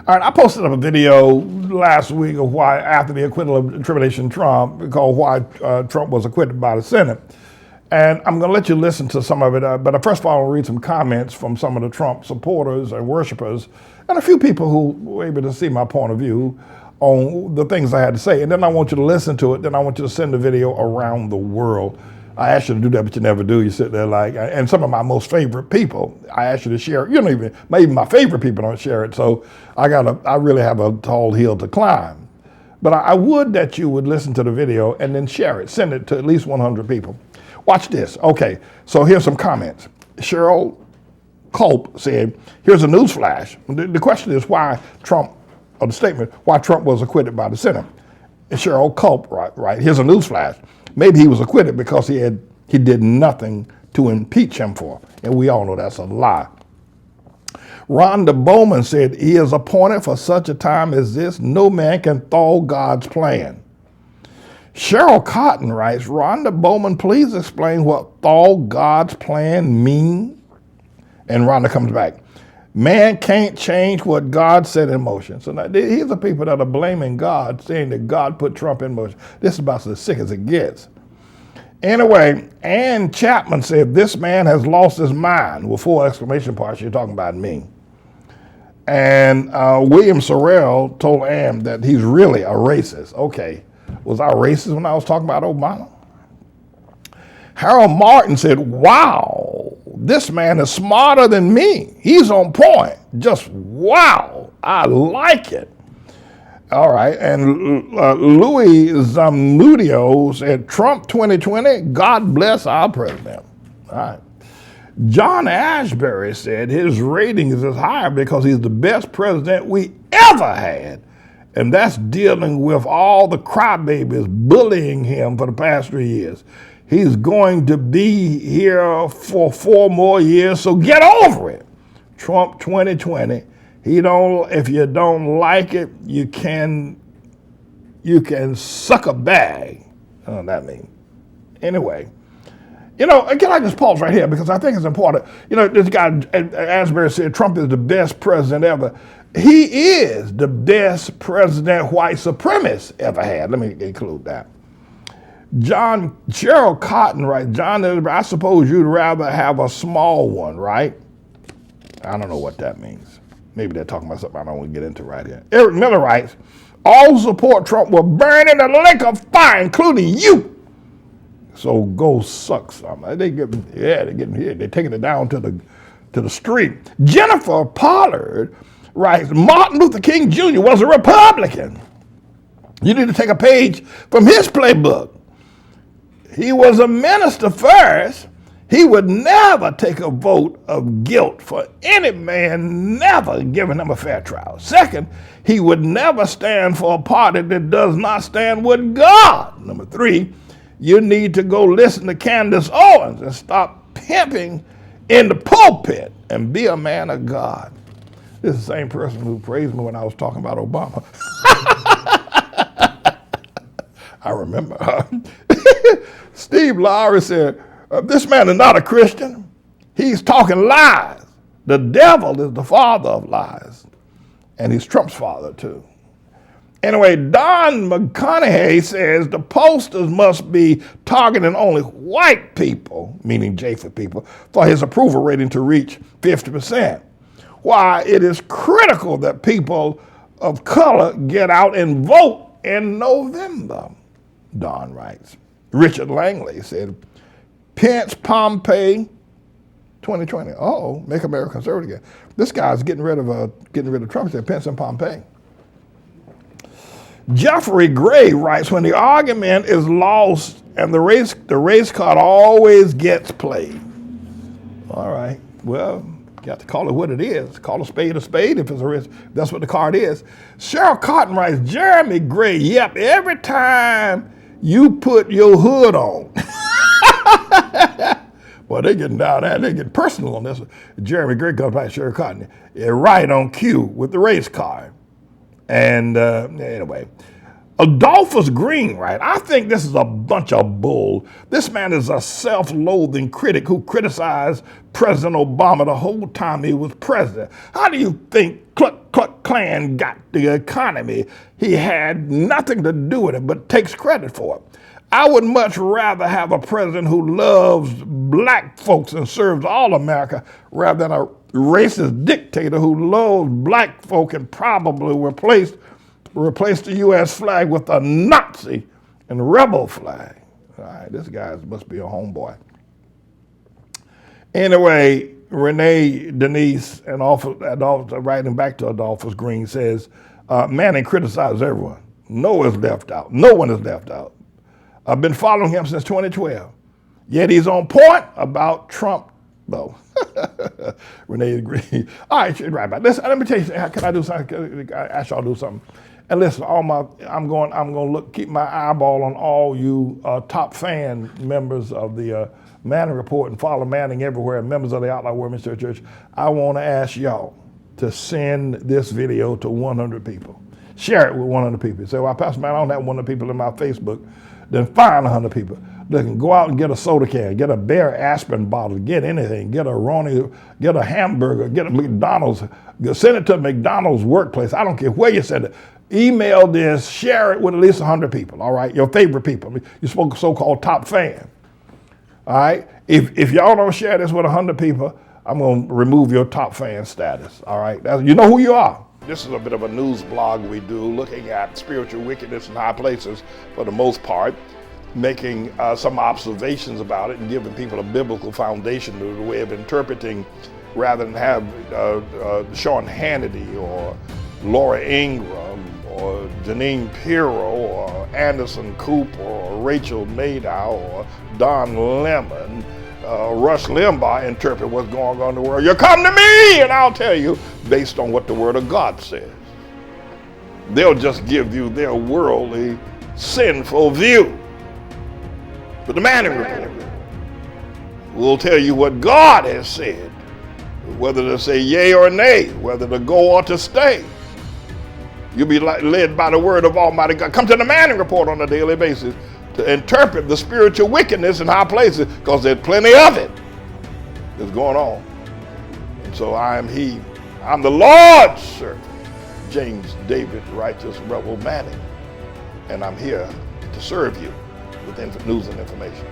All right, I posted up a video last week of why, after the acquittal of Tribulation Trump, called why Trump was acquitted by the Senate. And I'm going to let you listen to some of it, but first of all, I'll read some comments from some of the Trump supporters and worshipers, and a few people who were able to see my point of view on the things I had to say. And then I want you to listen to it, then I want you to send the video around the world. I asked you to do that, but you never do. You sit there like, and some of my most favorite people, I asked you to share it. You don't even, maybe my favorite people don't share it. So I really have a tall hill to climb. But I would that you would listen to the video and then share it. Send it to at least 100 people. Watch this. Okay, so here's some comments. Cheryl Culp said, here's a news flash. The question is why Trump, or the statement, why Trump was acquitted by the Senate. And Cheryl Culp, right, here's a news flash. Maybe he was acquitted because he did nothing to impeach him for. And we all know that's a lie. Rhonda Bowman said, he is appointed for such a time as this. No man can thwart God's plan. Cheryl Cotton writes, Rhonda Bowman, please explain what thwart God's plan mean. And Rhonda comes back. Man can't change what God set in motion. So now, here's the people that are blaming God, saying that God put Trump in motion. This is about as sick as it gets. Anyway, Ann Chapman said, this man has lost his mind, with 4 exclamation points. You're talking about me. And William Sorrell told Ann that he's really a racist. Okay, was I racist when I was talking about Obama? Harold Martin said, wow, this man is smarter than me. He's on point. Just wow, I like it. All right, and Louis Zamudio said, Trump 2020, God bless our president. All right. John Ashbury said his ratings is higher because he's the best president we ever had. And that's dealing with all the crybabies bullying him for the past 3 years. He's going to be here for 4 more years, so get over it. Trump 2020. If you don't like it, you can suck a bag. I don't know what that means. Anyway, again, I just pause right here because I think it's important. This guy, Asbury said Trump is the best president ever. He is the best president white supremacist ever had. Let me include that. Cheryl Cotton, right? John, I suppose you'd rather have a small one, right? I don't know what that means. Maybe they're talking about something I don't want to get into right here. Eric Miller writes, all who support Trump will burn in the lake of fire, including you. So go suck some. They're taking it down to the street. Jennifer Pollard writes, Martin Luther King Jr. was a Republican. You need to take a page from his playbook. He was a minister first. He would never take a vote of guilt for any man, never giving him a fair trial. Second, he would never stand for a party that does not stand with God. Number 3, you need to go listen to Candace Owens and stop pimping in the pulpit and be a man of God. This is the same person who praised me when I was talking about Obama. I remember. Steve Lowry said, this man is not a Christian. He's talking lies. The devil is the father of lies. And he's Trump's father, too. Anyway, Don McConaughey says the posters must be targeting only white people, meaning Japheth people, for his approval rating to reach 50%. Why it is critical that people of color get out and vote in November, Don writes. Richard Langley said, Pence, Pompey, 2020. Uh-oh, make America conservative again. This guy's getting rid of Trump. He said Pence and Pompey. Jeffrey Gray writes, when the argument is lost and the race card always gets played. All right, well, you have to call it what it is. Call a spade if it's a race. That's what the card is. Cheryl Cotton writes, Jeremy Gray, yep, every time you put your hood on. Well, they're getting down there. They get personal on this. Jeremy Gray comes back, Cheryl Cotton. Right on cue with the race card. And anyway, Adolphus Green, right? I think this is a bunch of bull. This man is a self-loathing critic who criticized President Obama the whole time he was president. How do you think Cluck Cluck Klan got the economy? He had nothing to do with it, but takes credit for it. I would much rather have a president who loves black folks and serves all America rather than a racist dictator who loves black folk and probably replace the U.S. flag with a Nazi and rebel flag. All right, this guy must be a homeboy. Anyway, Renee Denise, and writing back to Adolphus Green, says, Manning criticizes everyone. No one is left out. No one is left out. I've been following him since 2012. Yet he's on point about Trump, though. Renee Green. All right, right about this. Let me tell you, can I do something? I ask y'all to do something. And listen, I'm going to keep my eyeball on all you top fan members of the Manning Report and follow Manning everywhere, members of the ATLAH Ministry Church. I want to ask y'all to send this video to 100 people. Share it with 100 people. Say, well, Pastor Man, I don't have 100 people in my Facebook. Then find 100 people. They can go out and get a soda can, get a Bear aspirin bottle, get anything, get a Ronnie, get a hamburger, get a McDonald's, send it to McDonald's workplace. I don't care where you send it. Email this, share it with at least 100 people, all right? Your favorite people, your so-called top fan, all right? If y'all don't share this with 100 people, I'm going to remove your top fan status, all right? You know who you are. This is a bit of a news blog we do looking at spiritual wickedness in high places for the most part, making some observations about it and giving people a biblical foundation to the way of interpreting rather than have Sean Hannity or Laura Ingraham or Janine Pirro or Anderson Cooper or Rachel Maddow or Don Lemon, Rush Limbaugh interpret what's going on in the world. You come to me and I'll tell you based on what the Word of God says. They'll just give you their worldly, sinful view. But the Manning Report will tell you what God has said, whether to say yea or nay, whether to go or to stay. You'll be led by the word of Almighty God. Come to the Manning Report on a daily basis to interpret the spiritual wickedness in high places, because there's plenty of it that's going on. And so I'm the Lord's servant, James David Righteous Rebel Manning, and I'm here to serve you with news and information.